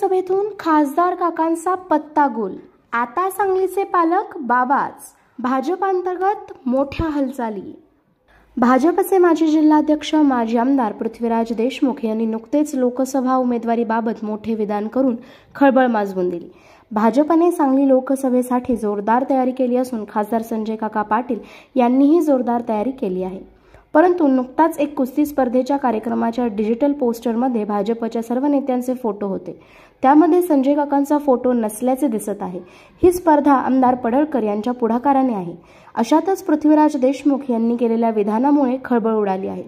लोकसभेतून खासदार काकांचा पत्ता गोल। आता सांगलीचे पालक बाबाच। भाजपांतर्गत मोठ्या हालचाली। भाजपचे माजी जिल्हाध्यक्ष माजी आमदार पृथ्वीराज देशमुख यांनी नुकतेच लोकसभा उमेदवारीबाबत मोठे विधान करून खळबळ माजवून दिली। भाजपने सांगली लोकसभेसाठी जोरदार तयारी केली असून खासदार संजय काका पाटील यांनीही जोरदार तयारी केली आहे। परंतु नुकताच एक कुस्ती स्पर्धेच्या कार्यक्रमाच्या डिजिटल पोस्टरमध्ये भाजपच्या सर्व नेत्यांचे फोटो होते, त्यामध्ये संजय काकांचा फोटो नसल्याचे दिसत आहे। ही स्पर्धा आमदार पडळकर यांच्या पुढाकाराने आहे। अशातच पृथ्वीराज देशमुख यांनी केलेल्या विधानामुळे खळबळ उडाली आहे।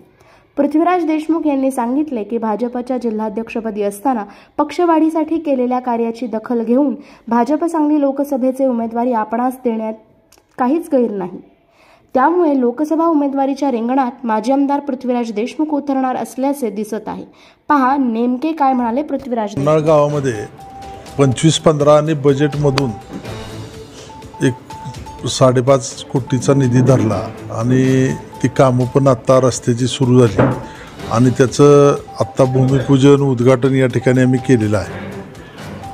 पृथ्वीराज देशमुख यांनी सांगितले की भाजपच्या जिल्हाध्यक्षपदी असताना पक्षवाढीसाठी केलेल्या कार्याची दखल घेऊन भाजप सांगली लोकसभेचे उमेदवारी आपणास देण्यात काहीच गैर नाही। त्यामुळे लोकसभा उमेदवारीच्या रिंगणात माजी आमदार पृथ्वीराज देशमुख उतरणार असल्याचे दिसत आहे। पहा नेमके काय म्हणाले पृथ्वीराज देशमुख। गावामध्ये 25-15 आणि बजेटमधून एक 5.5 कोटीचा निधी धरला आणि ती कामं पण आता रस्त्याची सुरू झाली आणि त्याचं आत्ता भूमिपूजन उद्घाटन या ठिकाणी आम्ही केलेलं आहे।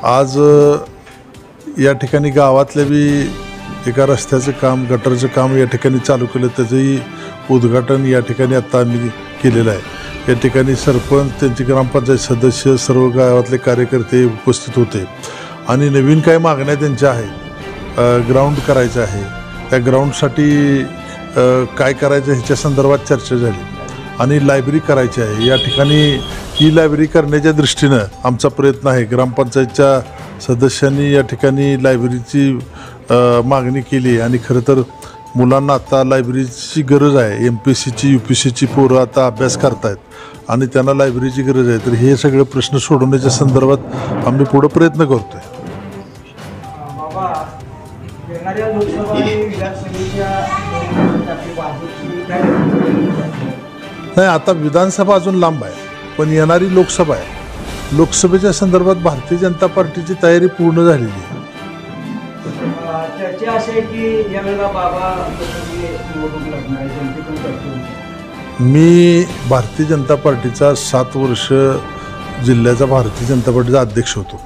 आज या ठिकाणी गावातल्या बी एका रस्त्याचं काम, गटरचं काम या ठिकाणी चालू केलं, त्याचंही उद्घाटन या ठिकाणी आता आम्ही केलेलं आहे। या ठिकाणी सरपंच, त्यांचे ग्रामपंचायत सदस्य, सर्व गावातले कार्यकर्ते उपस्थित होते आणि नवीन काय मागण्या त्यांच्या आहेत। ग्राउंड करायचं आहे, त्या ग्राउंडसाठी काय करायचं ह्याच्या संदर्भात चर्चा झाली आणि लायब्ररी करायची आहे। या ठिकाणी ही लायब्ररी करण्याच्या दृष्टीनं आमचा प्रयत्न आहे। ग्रामपंचायतच्या सदस्यांनी या ठिकाणी लायब्ररीची मागणी केली आणि खरं तर मुलांना आता लायब्ररीची गरज आहे। MPSCची UPSCची पोरं आता अभ्यास करतायत आणि त्यांना लायब्ररीची गरज आहे। तर हे सगळे प्रश्न सोडवण्याच्या संदर्भात आम्ही पुढे प्रयत्न करतोय। नाही, आता विधानसभा अजून लांब आहे, पण येणारी लोकसभा आहे। लोकसभेच्या संदर्भात भारतीय जनता पार्टीची तयारी पूर्ण झालेली आहे। चर्चा अशी आहे की यावेळेला बाबा निवडणूक लढणार आहे। मी भारतीय जनता पार्टीचा 7 वर्ष जिल्ह्याचा भारतीय जनता पार्टीचा अध्यक्ष होतो,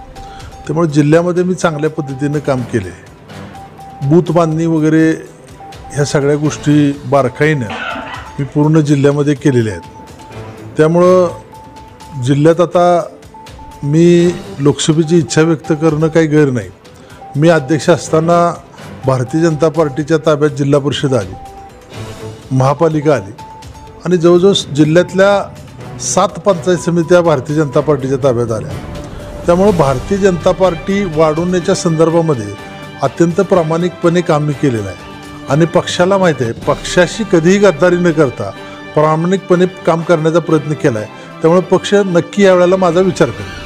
त्यामुळे जिल्ह्यामध्ये मी चांगल्या पद्धतीने काम केले। बूथ बांधणी वगैरे ह्या सगळ्या गोष्टी बारकाईनं मी पूर्ण जिल्ह्यामध्ये केलेल्या आहेत। त्यामुळं जिल्ह्यात आता मी लोकसभेची इच्छा व्यक्त करणं काही गैर नाही। मी अध्यक्ष असताना भारतीय जनता पार्टीच्या ताब्यात जिल्हा परिषद आली, महापालिका आली आणि जवळजवळ जिल्ह्यातल्या 7 पंचायत समित्या भारतीय जनता पार्टीच्या ताब्यात आल्या। त्यामुळं भारतीय जनता पार्टी वाढवण्याच्या संदर्भामध्ये अत्यंत प्रामाणिकपणे काम मी केलेलं आहे आणि पक्षाला माहीत आहे, पक्षाशी कधीही गद्दारी न करता प्रामाणिकपणे काम करण्याचा प्रयत्न केला आहे। त्यामुळे पक्ष नक्की यावेळेला माझा विचार करेल।